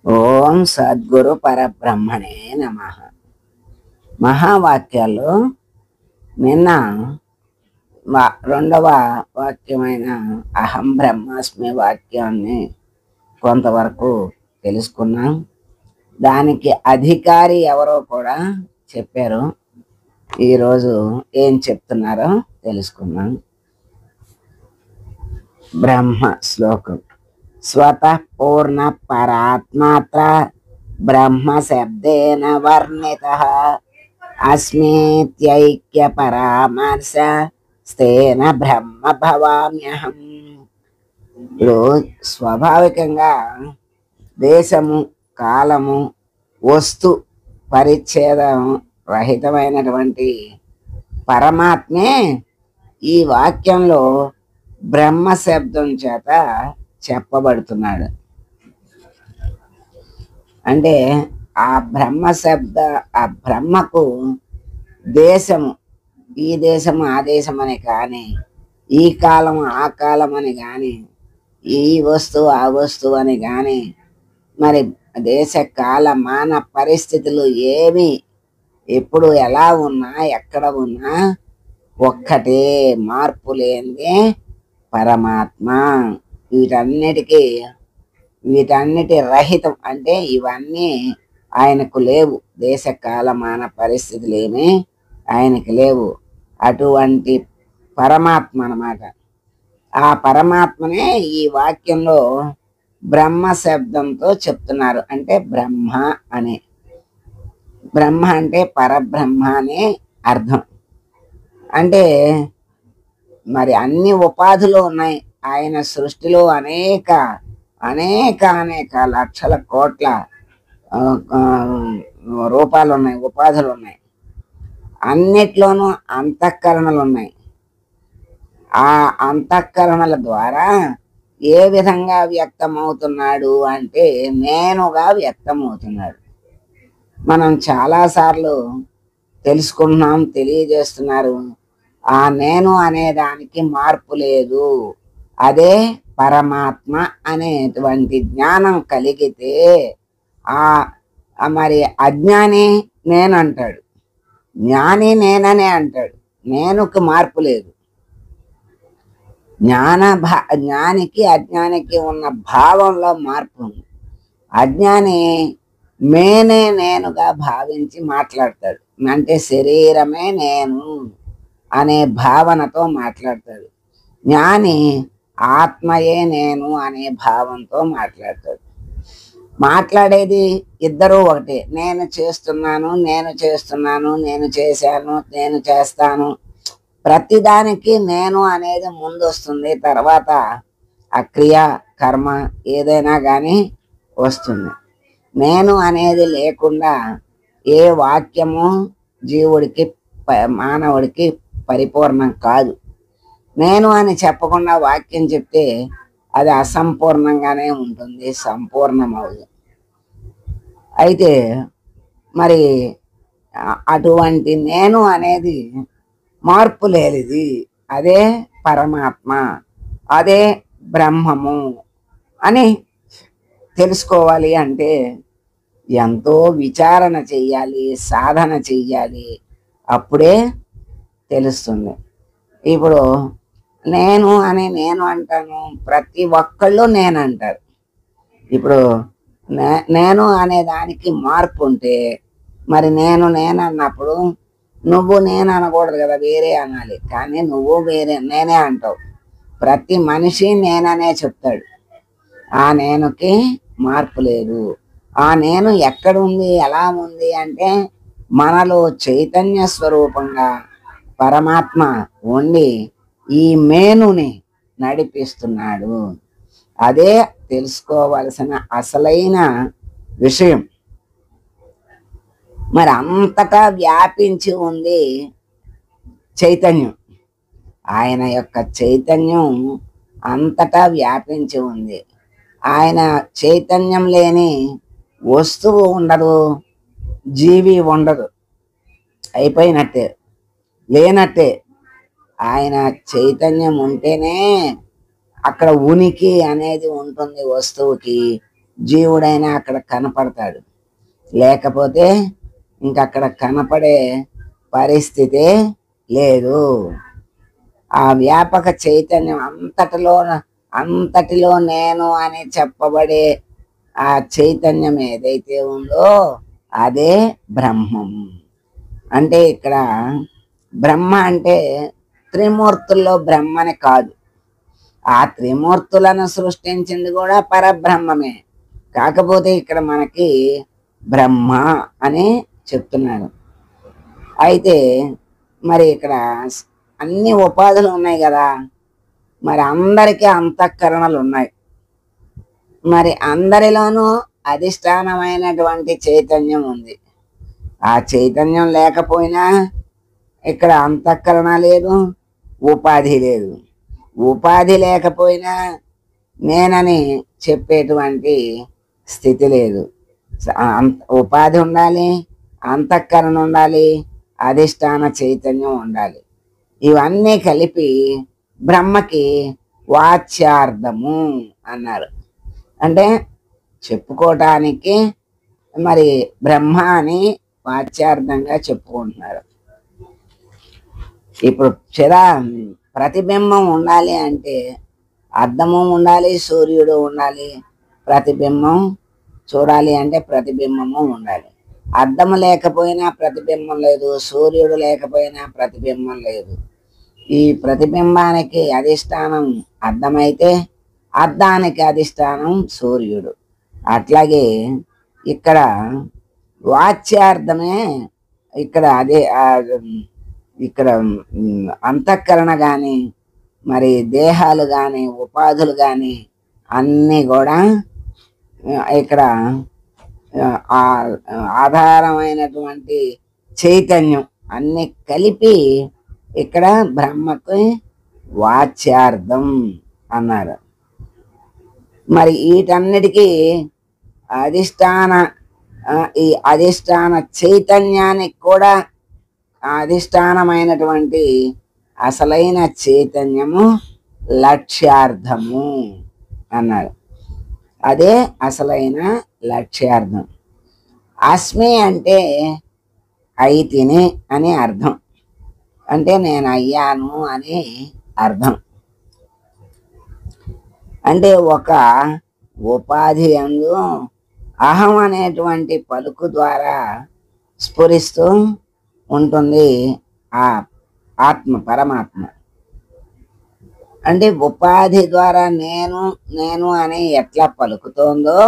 ఓం సద్గురు పరబ్రహ్మణే నమః. మహావాక్యాల్లో నిన్న రెండవ వాక్యమైన అహం బ్రహ్మాస్మి వాక్యాన్ని కొంతవరకు తెలుసుకున్నాం. దానికి అధికారి ఎవరో కూడా చెప్పారు. ఈరోజు ఏం చెప్తున్నారో తెలుసుకున్నాం. బ్రహ్మ శ్లోకం. స్వతః పూర్ణ పరాత్మాత్ర బ్రహ్మ శబ్దేన వర్ణితః అస్మీత్యైక్య పరామర్శ స్థేన బ్రహ్మ భవామ్యహం. ఇప్పుడు స్వాభావికంగా దేశము, కాలము, వస్తు పరిచ్ఛేదం రహితమైనటువంటి పరమాత్మే ఈ వాక్యంలో బ్రహ్మ శబ్దం చేత చెప్పబడుతున్నాడు. అంటే ఆ బ్రహ్మ శబ్ద, ఆ బ్రహ్మకు దేశము, ఈ దేశము ఆ దేశం అని కానీ, ఈ కాలం ఆ కాలం అని కానీ, ఈ వస్తువు ఆ వస్తువు అని కానీ, మరి దేశ కాల మాన పరిస్థితులు ఏమి ఎప్పుడు ఎలా ఉన్నా ఎక్కడ ఉన్నా ఒక్కటే, మార్పు లేనిదే పరమాత్మ. వీటన్నిటి రహితం. అంటే ఇవన్నీ ఆయనకు లేవు. దేశ కాలమాన పరిస్థితులు ఏమీ ఆయనకు లేవు. అటువంటి పరమాత్మ అన్నమాట. ఆ పరమాత్మనే ఈ వాక్యంలో బ్రహ్మ శబ్దంతో చెప్తున్నారు. అంటే బ్రహ్మ అనే, బ్రహ్మ అంటే పరబ్రహ్మ అనే అర్థం. అంటే మరి అన్ని ఉపాధులు ఉన్నాయి ఆయన సృష్టిలో. అనేక అనేక అనేక లక్షల కోట్ల రూపాలు ఉన్నాయి, ఉపాధులు ఉన్నాయి. అన్నిట్లోనూ అంతఃకరణలు ఉన్నాయి. ఆ అంతఃకరణల ద్వారా ఏ విధంగా వ్యక్తమవుతున్నాడు అంటే నేనుగా వ్యక్తమవుతున్నాడు. మనం చాలాసార్లు తెలుసుకున్నాం, తెలియజేస్తున్నారు. ఆ నేను అనే దానికి మార్పు లేదు. అదే పరమాత్మ అనేటువంటి జ్ఞానం కలిగితే మరి అజ్ఞాని నేనంటాడు, జ్ఞాని నేననే అంటాడు. నేనుకి మార్పు లేదు. జ్ఞానికి అజ్ఞానికి ఉన్న భావంలో మార్పు ఉంది. అజ్ఞాని నేనుగా భావించి మాట్లాడతాడు. అంటే శరీరమే నేను అనే భావనతో మాట్లాడతాడు. జ్ఞాని ఆత్మయే నేను అనే భావంతో మాట్లాడతాడు. మాట్లాడేది ఇద్దరూ ఒకటే. నేను చేస్తున్నాను, నేను చేస్తున్నాను, నేను చేశాను, నేను చేస్తాను. ప్రతిదానికి నేను అనేది ముందు వస్తుంది, తర్వాత ఆ క్రియ కర్మ ఏదైనా కానీ వస్తుంది. నేను అనేది లేకుండా ఏ వాక్యము జీవుడికి, మానవుడికి పరిపూర్ణం కాదు. నేను అని చెప్పకుండా వాక్యం చెప్తే అది అసంపూర్ణంగానే ఉంటుంది, సంపూర్ణమవుతుంది. అయితే మరి అటువంటి నేను అనేది మార్పు లేనిది. అదే పరమాత్మ, అదే బ్రహ్మము అని తెలుసుకోవాలి అంటే ఎంతో విచారణ చెయ్యాలి, సాధన చెయ్యాలి. అప్పుడే తెలుస్తుంది. ఇప్పుడు నేను అంటాను, ప్రతి ఒక్కళ్ళు నేను అంటారు. ఇప్పుడు నేను అనే దానికి మార్పు ఉంటే మరి నేను అన్నప్పుడు నువ్వు నేను అనకూడదు కదా, వేరే అనాలి. కానీ నువ్వు వేరే నేనే అంటావు. ప్రతి మనిషి నేననే చెప్తాడు. ఆ నేనుకి మార్పు లేదు. ఆ నేను ఎక్కడ ఉంది, ఎలా ఉంది అంటే మనలో చైతన్య స్వరూపంగా పరమాత్మ ఉండి ఈ మేనుని నడిపిస్తున్నాడు. అదే తెలుసుకోవలసిన అసలైన విషయం. మరి అంతటా వ్యాపించి ఉంది చైతన్యం. ఆయన యొక్క చైతన్యం అంతటా వ్యాపించి ఉంది. ఆయన చైతన్యం లేని వస్తువు ఉండదు, జీవి ఉండదు. అయిపోయినట్టే, లేనట్టే. ఆయన చైతన్యం ఉంటేనే అక్కడ ఉనికి అనేది ఉంటుంది వస్తువుకి. జీవుడైనా అక్కడ కనపడతాడు, లేకపోతే ఇంకక్కడ కనపడే పరిస్థితే లేదు. ఆ వ్యాపక చైతన్యం అంతటిలో నేను అని చెప్పబడే ఆ చైతన్యం ఏదైతే ఉందో అదే బ్రహ్మం. అంటే ఇక్కడ బ్రహ్మ అంటే త్రిమూర్తుల్లో బ్రహ్మని కాదు. ఆ త్రిమూర్తులను సృష్టించింది కూడా పరబ్రహ్మమే. కాకపోతే ఇక్కడ మనకి బ్రహ్మ అని చెప్తున్నాడు. అయితే మరి ఇక్కడ అన్ని ఉపాధులు ఉన్నాయి కదా, మరి అందరికీ అంతఃకరణలు ఉన్నాయి. మరి అందరిలోనూ అధిష్టానమైనటువంటి చైతన్యం ఉంది. ఆ చైతన్యం లేకపోయినా ఇక్కడ అంతఃకరణ లేదు, ఉపాధి లేదు. ఉపాధి లేకపోయినా నేనని చెప్పేటువంటి స్థితి లేదు. ఉపాధి ఉండాలి, అంతఃకరణ ఉండాలి, అధిష్టాన చైతన్యం ఉండాలి. ఇవన్నీ కలిపి బ్రహ్మకి వాచ్యార్థము అన్నారు. అంటే చెప్పుకోవటానికి మరి బ్రహ్మ అని వాచ్యార్థంగా చెప్పుకుంటున్నారు. ఇప్పుడు ప్రతిబింబం ఉండాలి అంటే అద్దము ఉండాలి, సూర్యుడు ఉండాలి. ప్రతిబింబం చూడాలి అంటే ప్రతిబింబము ఉండాలి. అద్దము లేకపోయినా ప్రతిబింబం లేదు, సూర్యుడు లేకపోయినా ప్రతిబింబం లేదు. ఈ ప్రతిబింబానికి అధిష్టానం అద్దమైతే అద్దానికి అధిష్టానం సూర్యుడు. అట్లాగే ఇక్కడ వాచ్యార్థమే ఇక్కడ అదే ఇక్కడ అంతఃకరణ కానీ మరి దేహాలు కానీ ఉపాధులు కానీ అన్నీ కూడా ఇక్కడ ఆధారమైనటువంటి చైతన్యం అన్నీ కలిపి ఇక్కడ బ్రహ్మకు వాచ్యార్థం అన్నారు. మరి వీటన్నిటికీ ఈ అధిష్టాన చైతన్యానికి కూడా అధిష్టానమైనటువంటి అసలైన చైతన్యము లక్ష్యార్థము అన్నాడు. అదే అసలైన లక్ష్యార్థం. అస్మి అంటే అయితిని అని అర్థం, అంటే నేను అయ్యాను అని అర్థం. అంటే ఒక ఉపాధి యందు అహం అనేటువంటి పలుకు ద్వారా స్ఫురిస్తూ ఉంటుంది ఆ ఆత్మ, పరమాత్మ. అంటే ఉపాధి ద్వారా నేను నేను అని ఎట్లా పలుకుతోందో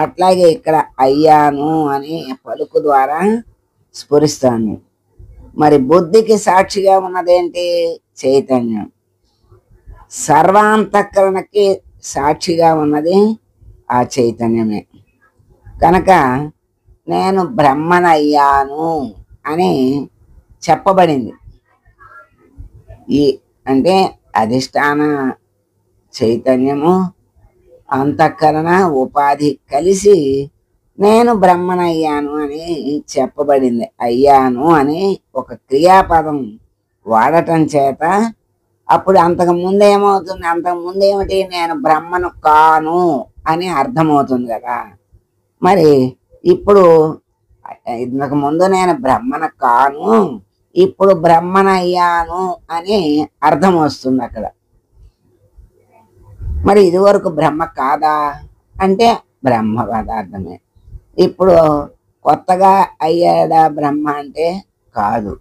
అట్లాగే ఇక్కడ అయ్యాను అని పలుకు ద్వారా స్ఫురిస్తుంది. మరి బుద్ధికి సాక్షిగా ఉన్నదేంటి? చైతన్యం. సర్వాంతఃకరణకి సాక్షిగా ఉన్నది ఆ చైతన్యమే. కనుక నేను బ్రహ్మనయ్యాను అని చెప్పబడింది. ఈ అంటే అధిష్టాన చైతన్యము, అంతఃకరణ, ఉపాధి కలిసి నేను బ్రహ్మనయ్యాను అని చెప్పబడింది. అయ్యాను అని ఒక క్రియాపదం వాడటం చేత అప్పుడు అంతకుముందు ఏమవుతుంది? అంతకుముందు ఏమిటి? నేను బ్రహ్మను కాను అని అర్థమవుతుంది కదా. మరి ఇప్పుడు ఇంతకు ముందు నేను బ్రహ్మను కాను, ఇప్పుడు బ్రహ్మనయ్యాను అని అర్థం వస్తుంది అక్కడ. మరి ఇదివరకు బ్రహ్మ కాదా అంటే బ్రహ్మ పదార్థమే. ఇప్పుడు కొత్తగా అయ్యాడా బ్రహ్మ అంటే కాదు.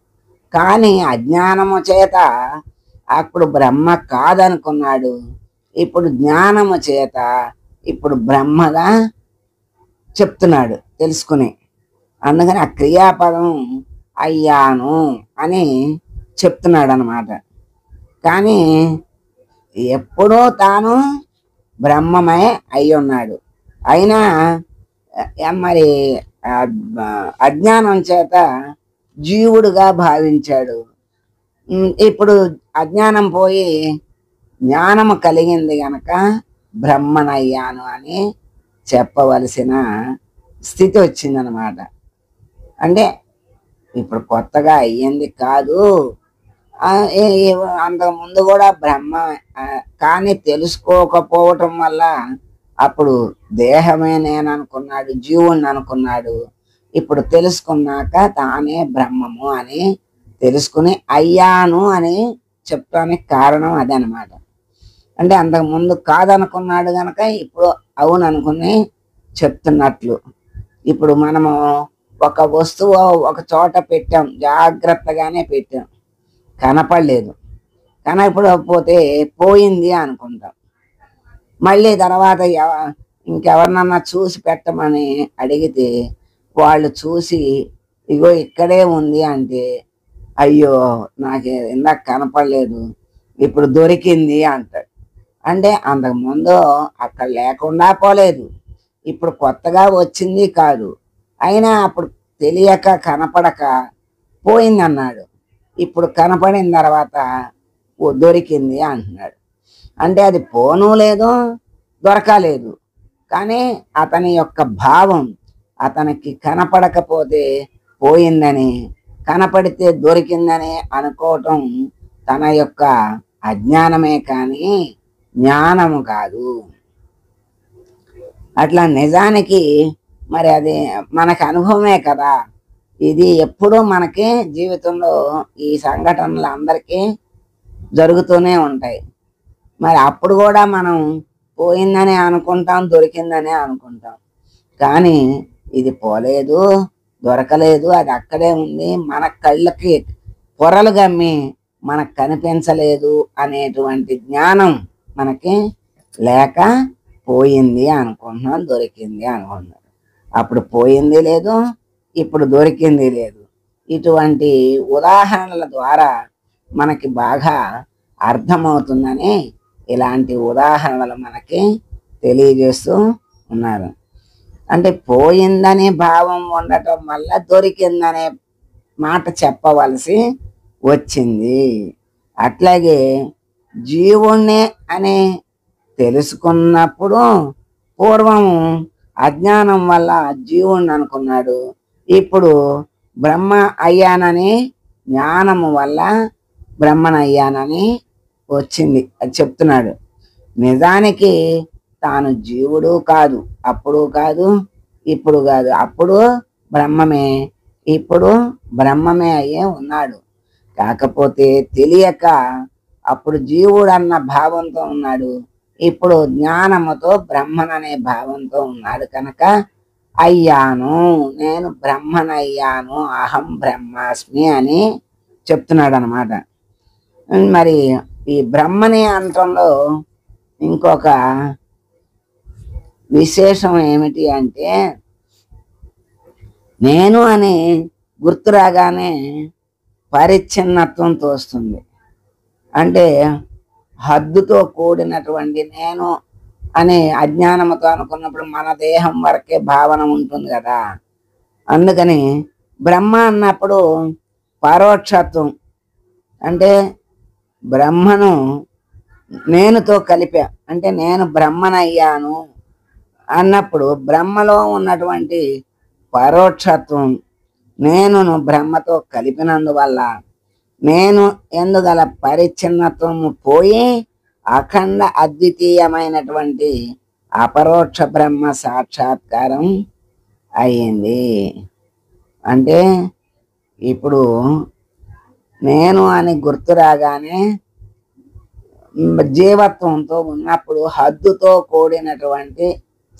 కానీ అజ్ఞానము చేత అప్పుడు బ్రహ్మ కాదనుకున్నాడు, ఇప్పుడు జ్ఞానము చేత ఇప్పుడు బ్రహ్మగా చెప్తున్నాడు తెలుసుకుని. అందుకని ఆ క్రియాపదం అయ్యాను అని చెప్తున్నాడు అన్నమాట. కానీ ఎప్పుడూ తాను బ్రహ్మమే అయి ఉన్నాడు. అయినా మరి అజ్ఞానం చేత జీవుడుగా భావించాడు. ఇప్పుడు అజ్ఞానం పోయి జ్ఞానము కలిగింది గనక బ్రహ్మనయ్యాను అని చెప్పవలసిన స్థితి వచ్చిందనమాట. అంటే ఇప్పుడు కొత్తగా అయ్యింది కాదు, అంతకుముందు కూడా బ్రహ్మ. కానీ తెలుసుకోకపోవటం వల్ల అప్పుడు దేహమే నేను అనుకున్నాడు, జీవుణ్ణి అనుకున్నాడు. ఇప్పుడు తెలుసుకున్నాక తానే బ్రహ్మము అని తెలుసుకుని అయ్యాను అని చెప్పడానికి కారణం అదనమాట. అంటే అంతకుముందు కాదనుకున్నాడు గనక ఇప్పుడు అవును అనుకుని చెప్తున్నట్లు. ఇప్పుడు మనము ఒక వస్తువు ఒక చోట పెట్టాం, జాగ్రత్తగానే పెట్టాం, కనపడలేదు, కనపడకపోతే పోయింది అనుకుంటాం. మళ్ళీ తర్వాత ఇంకెవరినన్నా చూసి పెట్టమని అడిగితే వాళ్ళు చూసి ఇగో ఇక్కడే ఉంది అంటే, అయ్యో నాకు ఇందాక కనపడలేదు ఇప్పుడు దొరికింది అంటాడు. అంటే అంతకుముందు అక్కడ లేకుండా పోలేదు, ఇప్పుడు కొత్తగా వచ్చింది కాదు, అయినా అప్పుడు తెలియక కనపడక పోయింది అన్నాడు. ఇప్పుడు కనపడిన తర్వాత దొరికింది అంటున్నాడు. అంటే అది పోను లేదు, దొరకలేదు, కానీ అతని యొక్క భావం అతనికి కనపడకపోతే పోయిందని, కనపడితే దొరికిందని అనుకోవటం తన యొక్క అజ్ఞానమే కానీ జ్ఞానము కాదు. అట్లా నిజానికి మరి అది మనకు అనుభవమే కదా. ఇది ఎప్పుడూ మనకి జీవితంలో ఈ సంఘటనలు అందరికీ జరుగుతూనే ఉంటాయి. మరి అప్పుడు కూడా మనం పోయిందని అనుకుంటాం, దొరికిందని అనుకుంటాం, కానీ ఇది పోలేదు, దొరకలేదు, అది అక్కడే ఉంది, మన కళ్ళకి పొరలు గమ్మి మనకు కనిపించలేదు అనేటువంటి జ్ఞానం మనకి లేక పోయింది అనుకుంటున్నాం, దొరికింది అనుకుంటున్నాం. అప్పుడు పోయింది లేదు, ఇప్పుడు దొరికింది లేదు. ఇటువంటి ఉదాహరణల ద్వారా మనకి బాగా అర్థమవుతుందని ఇలాంటి ఉదాహరణలు మనకి తెలియజేస్తూ ఉన్నారు. అంటే పోయిందనే భావం ఉండటం వల్ల దొరికిందనే మాట చెప్పవలసి వచ్చింది. అట్లాగే జీవుణ్ణి అని తెలుసుకున్నప్పుడు పూర్వం అజ్ఞానం వల్ల జీవుణ్ణి అనుకున్నాడు, ఇప్పుడు బ్రహ్మ అయ్యానని జ్ఞానము వల్ల బ్రహ్మనయ్యానని వచ్చింది అది చెప్తున్నాడు. నిజానికి తాను జీవుడు కాదు, అప్పుడు కాదు, ఇప్పుడు కాదు. అప్పుడు బ్రహ్మమే, ఇప్పుడు బ్రహ్మమే అయ్యే ఉన్నాడు. కాకపోతే తెలియక అప్పుడు జీవుడు అన్న భావంతో ఉన్నాడు, ఇప్పుడు జ్ఞానముతో బ్రహ్మననే భావంతో ఉన్నాడు. కనుక అయ్యాను, నేను బ్రహ్మనయ్యాను, అహం బ్రహ్మాస్మి అని చెప్తున్నాడు అనమాట. మరి ఈ బ్రహ్మని అంటంలో ఇంకొక విశేషం ఏమిటి అంటే, నేను అని గుర్తు రాగానే పరిచ్ఛిన్నత్వం తోస్తుంది. అంటే హద్దుతో కూడినటువంటి నేను అనే అజ్ఞానంతో అనుకున్నప్పుడు మన దేహం వరకే భావన ఉంటుంది కదా. అందుకని బ్రహ్మ అన్నప్పుడు పరోక్షత్వం, అంటే బ్రహ్మను నేనుతో కలిపా, అంటే నేను బ్రహ్మనయ్యాను అన్నప్పుడు బ్రహ్మలో ఉన్నటువంటి పరోక్షత్వం నేనును బ్రహ్మతో కలిపినందువల్ల నేను ఎందుగల పరిచ్ఛిన్నత్వము పోయి అఖండ అద్వితీయమైనటువంటి అపరోక్ష బ్రహ్మ సాక్షాత్కారం అయ్యింది. అంటే ఇప్పుడు నేను అని గుర్తు రాగానే జీవత్వంతో ఉన్నప్పుడు హద్దుతో కూడినటువంటి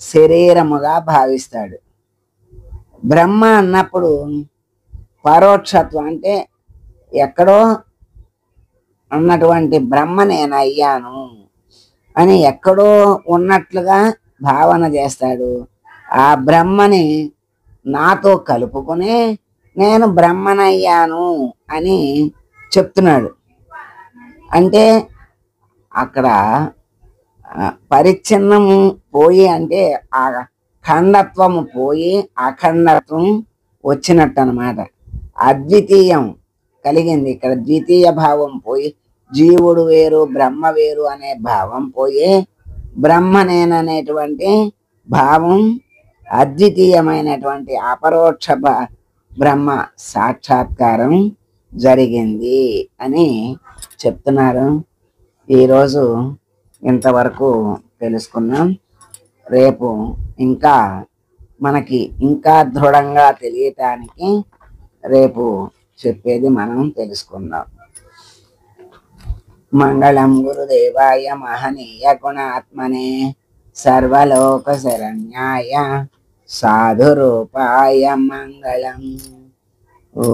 శరీరముగా భావిస్తాడు. బ్రహ్మ అన్నప్పుడు పరోక్షత్వం, అంటే ఎక్కడో ఉన్నటువంటి బ్రహ్మ నేను అయ్యాను అని ఎక్కడో ఉన్నట్లుగా భావన చేస్తాడు. ఆ బ్రహ్మని నాతో కలుపుకొని నేను బ్రహ్మనయ్యాను అని చెప్తున్నాడు. అంటే అక్కడ పరిచ్ఛిన్నము పోయి, అంటే ఆ ఖండత్వము పోయి అఖండత్వం వచ్చినట్టు అనమాట. అద్వితీయం కలిగింది ఇక్కడ. ద్వితీయ భావం పోయి జీవుడు వేరు బ్రహ్మ వేరు అనే భావం పోయి బ్రహ్మ నేననేటువంటి భావం, అద్వితీయమైనటువంటి అపరోక్ష బ్రహ్మ సాక్షాత్కారం జరిగింది అని చెప్తున్నారు. ఈరోజు ఇంతవరకు తెలుసుకున్నాం. రేపు ఇంకా మనకి ఇంకా దృఢంగా తెలియటానికి రేపు చెప్పేది మనం తెలుసుకుందాం. మంగళం గురుదేవాయ మహనీయ గుణాత్మనే సర్వలోక శరణ్యాయ సాధురూపాయ మంగళం. ఓ